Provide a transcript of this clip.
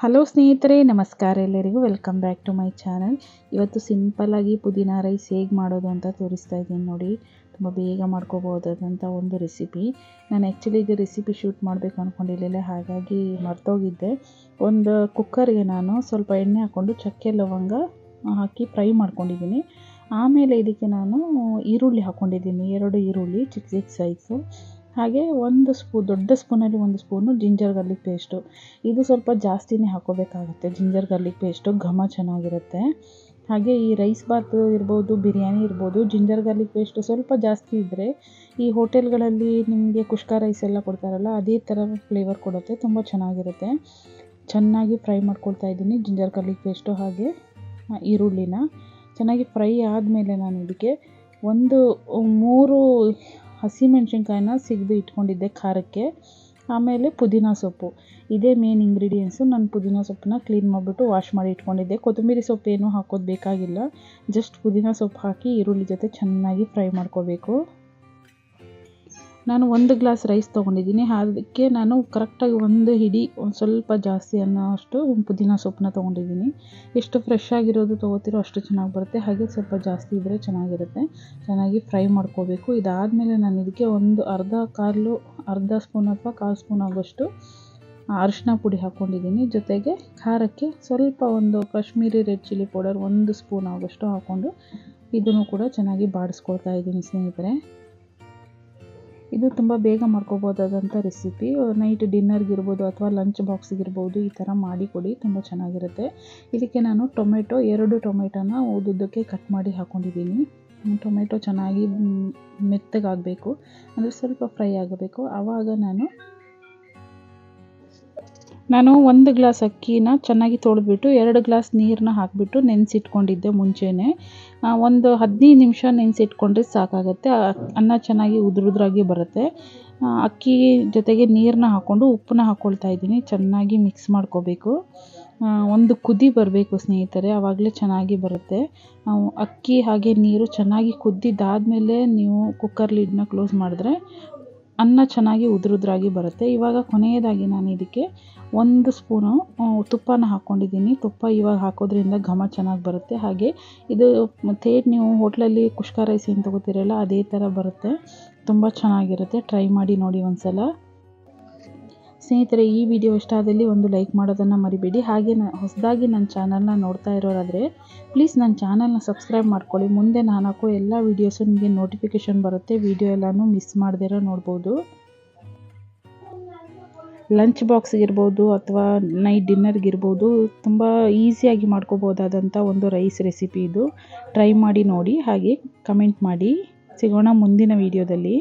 Hello ಸ್ನೇಹಿತರೆ, ನಮಸ್ಕಾರ. ಎಲ್ಲರಿಗೂ welcome back to my channel. ಇವತ್ತು ಸಿಂಪಲ್ಲಾಗಿ ಪುದೀನ ರೈಸ್ ಹೇಗೆ ಮಾಡೋದು ಅಂತ ತೋರಿಸ್ತಾ ಇದ್ದೀನಿ ನೋಡಿ. ತುಂಬ ಬೇಗ ಮಾಡ್ಕೋಬೋದಾದಂಥ ಒಂದು ರೆಸಿಪಿ. ನಾನು ಆ್ಯಕ್ಚುಲಿ ಇದು ರೆಸಿಪಿ ಶೂಟ್ ಮಾಡಬೇಕು ಅಂದ್ಕೊಂಡಿರಲಿಲ್ಲ, ಹಾಗಾಗಿ ಮರ್ತೋಗಿದ್ದೆ. ಒಂದು ಕುಕ್ಕರ್ಗೆ ನಾನು ಸ್ವಲ್ಪ ಎಣ್ಣೆ ಹಾಕ್ಕೊಂಡು ಚಕ್ಕೆ ಲವಂಗ ಹಾಕಿ ಫ್ರೈ ಮಾಡ್ಕೊಂಡಿದ್ದೀನಿ. ಆಮೇಲೆ ಇದಕ್ಕೆ ನಾನು ಈರುಳ್ಳಿ ಹಾಕ್ಕೊಂಡಿದ್ದೀನಿ, 2 ಈರುಳ್ಳಿ ಚಿಕ್ಕ ಚಿಕ್ಕ ಸೈಜು. ಹಾಗೆ ದೊಡ್ಡ ಸ್ಪೂನಲ್ಲಿ 1 ಸ್ಪೂನು ಜಿಂಜರ್ ಗಾರ್ಲಿಕ್ ಪೇಸ್ಟು. ಇದು ಸ್ವಲ್ಪ ಜಾಸ್ತಿನೇ ಹಾಕೋಬೇಕಾಗುತ್ತೆ, ಜಿಂಜರ್ ಗಾರ್ಲಿಕ್ ಪೇಸ್ಟು ಘಮ ಚೆನ್ನಾಗಿರುತ್ತೆ. ಹಾಗೆ ಈ ರೈಸ್ ಬಾತ್ ಇರ್ಬೋದು, ಬಿರಿಯಾನಿ ಇರ್ಬೋದು, ಜಿಂಜರ್ ಗಾರ್ಲಿಕ್ ಪೇಸ್ಟು ಸ್ವಲ್ಪ ಜಾಸ್ತಿ ಇದ್ದರೆ ಈ ಹೋಟೆಲ್ಗಳಲ್ಲಿ ನಿಮಗೆ ಕುಷ್ಕ ರೈಸ್ ಎಲ್ಲ ಕೊಡ್ತಾರಲ್ಲ, ಅದೇ ಥರ ಫ್ಲೇವರ್ ಕೊಡುತ್ತೆ, ತುಂಬ ಚೆನ್ನಾಗಿರುತ್ತೆ. ಚೆನ್ನಾಗಿ ಫ್ರೈ ಮಾಡ್ಕೊಳ್ತಾ ಇದ್ದೀನಿ ಜಿಂಜರ್ ಗಾರ್ಲಿಕ್ ಪೇಸ್ಟು ಹಾಗೆ ಈರುಳ್ಳಿನ. ಚೆನ್ನಾಗಿ ಫ್ರೈ ಆದಮೇಲೆ ನಾನು ಇದಕ್ಕೆ 3 ಹಸಿಮೆಣ್ಸಿನ್ಕಾಯಿನ ಸಿಗದು ಇಟ್ಕೊಂಡಿದ್ದೆ ಖಾರಕ್ಕೆ. ಆಮೇಲೆ ಪುದೀನ ಸೊಪ್ಪು, ಇದೇ ಮೇನ್ ಇಂಗ್ರೀಡಿಯೆಂಟ್ಸು. ನಾನು ಪುದೀನ ಸೊಪ್ಪನ್ನ ಕ್ಲೀನ್ ಮಾಡಿಬಿಟ್ಟು ವಾಶ್ ಮಾಡಿ ಇಟ್ಕೊಂಡಿದ್ದೆ. ಕೊತ್ತಂಬರಿ ಸೊಪ್ಪು ಏನೂ ಹಾಕೋದು ಬೇಕಾಗಿಲ್ಲ, ಜಸ್ಟ್ ಪುದೀನ ಸೊಪ್ಪು ಹಾಕಿ ಈರುಳ್ಳಿ ಜೊತೆ ಚೆನ್ನಾಗಿ ಫ್ರೈ ಮಾಡ್ಕೋಬೇಕು. ನಾನು 1 ಗ್ಲಾಸ್ ರೈಸ್ ತೊಗೊಂಡಿದ್ದೀನಿ, ಅದಕ್ಕೆ ನಾನು ಕರೆಕ್ಟಾಗಿ 1 ಹಿಡಿ ಸ್ವಲ್ಪ ಜಾಸ್ತಿ ಅನ್ನೋ ಅಷ್ಟು ಪುದೀನ ಸೊಪ್ಪನ್ನ ತೊಗೊಂಡಿದ್ದೀನಿ. ಎಷ್ಟು ಫ್ರೆಶ್ ಆಗಿರೋದು ತೊಗೋತಿರೋ ಅಷ್ಟು ಚೆನ್ನಾಗಿ ಬರುತ್ತೆ. ಹಾಗೆ ಸ್ವಲ್ಪ ಜಾಸ್ತಿ ಇದ್ದರೆ ಚೆನ್ನಾಗಿರುತ್ತೆ. ಚೆನ್ನಾಗಿ ಫ್ರೈ ಮಾಡ್ಕೋಬೇಕು. ಇದಾದಮೇಲೆ ನಾನು ಇದಕ್ಕೆ ಅರ್ಧ ಸ್ಪೂನ್ ಅಥವಾ 1/4 ಸ್ಪೂನ್ ಆಗೋಷ್ಟು ಅರಿಶಿನ ಪುಡಿ ಹಾಕ್ಕೊಂಡಿದ್ದೀನಿ. ಜೊತೆಗೆ ಖಾರಕ್ಕೆ ಸ್ವಲ್ಪ ಒಂದು Kashmiri red chilli powder 1 spoon ಆಗೋಷ್ಟು ಹಾಕ್ಕೊಂಡು ಇದನ್ನು ಕೂಡ ಚೆನ್ನಾಗಿ ಬಾಡಿಸ್ಕೊಳ್ತಾ ಇದ್ದೀನಿ ಸ್ನೇಹಿತರೆ. ಇದು ತುಂಬ ಬೇಗ ಮಾಡ್ಕೋಬೋದಾದಂಥ ರೆಸಿಪಿ. ನೈಟ್ ಡಿನ್ನರ್ಗಿರ್ಬೋದು ಅಥವಾ ಲಂಚ್ ಬಾಕ್ಸಿಗಿರ್ಬೋದು, ಈ ಥರ ಮಾಡಿಕೊಡಿ, ತುಂಬ ಚೆನ್ನಾಗಿರುತ್ತೆ. ಇದಕ್ಕೆ ನಾನು 2 ಟೊಮೆಟೊನ ಉದ್ದುದ್ದಕ್ಕೆ ಕಟ್ ಮಾಡಿ ಹಾಕ್ಕೊಂಡಿದ್ದೀನಿ. ಟೊಮೆಟೊ ಚೆನ್ನಾಗಿ ಮೆತ್ತಗಾಗಬೇಕು, ಅಂದರೆ ಸ್ವಲ್ಪ ಫ್ರೈ ಆಗಬೇಕು. ಆವಾಗ ನಾನು 1 ಗ್ಲಾಸ್ ಅಕ್ಕಿನ ಚೆನ್ನಾಗಿ ತೊಳೆದ್ಬಿಟ್ಟು 2 ಗ್ಲಾಸ್ ನೀರನ್ನ ಹಾಕಿಬಿಟ್ಟು ನೆನೆಸಿಟ್ಕೊಂಡಿದ್ದೆ ಮುಂಚೆನೇ. ಒಂದು 15 ನಿಮಿಷ ನೆನೆಸಿಟ್ಕೊಂಡ್ರೆ ಸಾಕಾಗುತ್ತೆ. ಅನ್ನ ಚೆನ್ನಾಗಿ ಉದುರಾಗಿ ಬರುತ್ತೆ. ಅಕ್ಕಿ ಜೊತೆಗೆ ನೀರನ್ನ ಹಾಕ್ಕೊಂಡು ಉಪ್ಪನ್ನ ಹಾಕ್ಕೊಳ್ತಾ ಇದ್ದೀನಿ. ಚೆನ್ನಾಗಿ ಮಿಕ್ಸ್ ಮಾಡ್ಕೋಬೇಕು. ಒಂದು ಕುದಿ ಬರಬೇಕು ಸ್ನೇಹಿತರೆ, ಆವಾಗಲೇ ಚೆನ್ನಾಗಿ ಬರುತ್ತೆ. ಅಕ್ಕಿ ಹಾಗೆ ನೀರು ಚೆನ್ನಾಗಿ ಕುದ್ದಿದ್ದಾದಮೇಲೆ ನೀವು ಕುಕ್ಕರ್ ಲಿಡ್ನ ಕ್ಲೋಸ್ ಮಾಡಿದ್ರೆ ಅನ್ನ ಚೆನ್ನಾಗಿ ಉದುರಾಗಿ ಬರುತ್ತೆ. ಇವಾಗ ಕೊನೆಯದಾಗಿ ನಾನು ಇದಕ್ಕೆ 1 ಸ್ಪೂನು ತುಪ್ಪನ ಹಾಕ್ಕೊಂಡಿದ್ದೀನಿ. ತುಪ್ಪ ಇವಾಗ ಹಾಕೋದ್ರಿಂದ ಘಮ ಚೆನ್ನಾಗಿ ಬರುತ್ತೆ. ಹಾಗೆ ಇದು ನೀವು ಹೋಟ್ಲಲ್ಲಿ ಕುಷ್ಕ ರೈಸ್ ಏನು ತೊಗೋತಿರಲ್ಲ, ಅದೇ ಥರ ಬರುತ್ತೆ, ತುಂಬ ಚೆನ್ನಾಗಿರುತ್ತೆ. ಟ್ರೈ ಮಾಡಿ ನೋಡಿ ಒಂದ್ಸಲ. ಸ್ನೇಹಿತರೆ, ಈ ವಿಡಿಯೋ ಇಷ್ಟ ಆದಲ್ಲಿ ಒಂದು ಲೈಕ್ ಮಾಡೋದನ್ನು ಮರಿಬೇಡಿ. ಹಾಗೆ ಹೊಸದಾಗಿ ನನ್ನ ಚಾನಲ್ನ ನೋಡ್ತಾ ಇರೋರಾದರೆ ಪ್ಲೀಸ್ ನನ್ನ ಚಾನಲ್ನ ಸಬ್ಸ್ಕ್ರೈಬ್ ಮಾಡ್ಕೊಳ್ಳಿ. ಮುಂದೆ ನಾನು ಹಾಕೋ ಎಲ್ಲ ವೀಡಿಯೋಸು ನಿಮಗೆ ನೋಟಿಫಿಕೇಷನ್ ಬರುತ್ತೆ. ವಿಡಿಯೋ ಎಲ್ಲನೂ ಮಿಸ್ ಮಾಡ್ದಿರೋ ನೋಡ್ಬೋದು. ಲಂಚ್ ಬಾಕ್ಸ್ಗಿರ್ಬೋದು ಅಥವಾ ನೈಟ್ ಡಿನ್ನರ್ಗಿರ್ಬೋದು, ತುಂಬ ಈಸಿಯಾಗಿ ಮಾಡ್ಕೋಬೋದಾದಂಥ ಒಂದು ರೈಸ್ ರೆಸಿಪಿ ಇದು. ಟ್ರೈ ಮಾಡಿ ನೋಡಿ, ಹಾಗೆ ಕಮೆಂಟ್ ಮಾಡಿ. ಸಿಗೋಣ ಮುಂದಿನ ವೀಡಿಯೋದಲ್ಲಿ.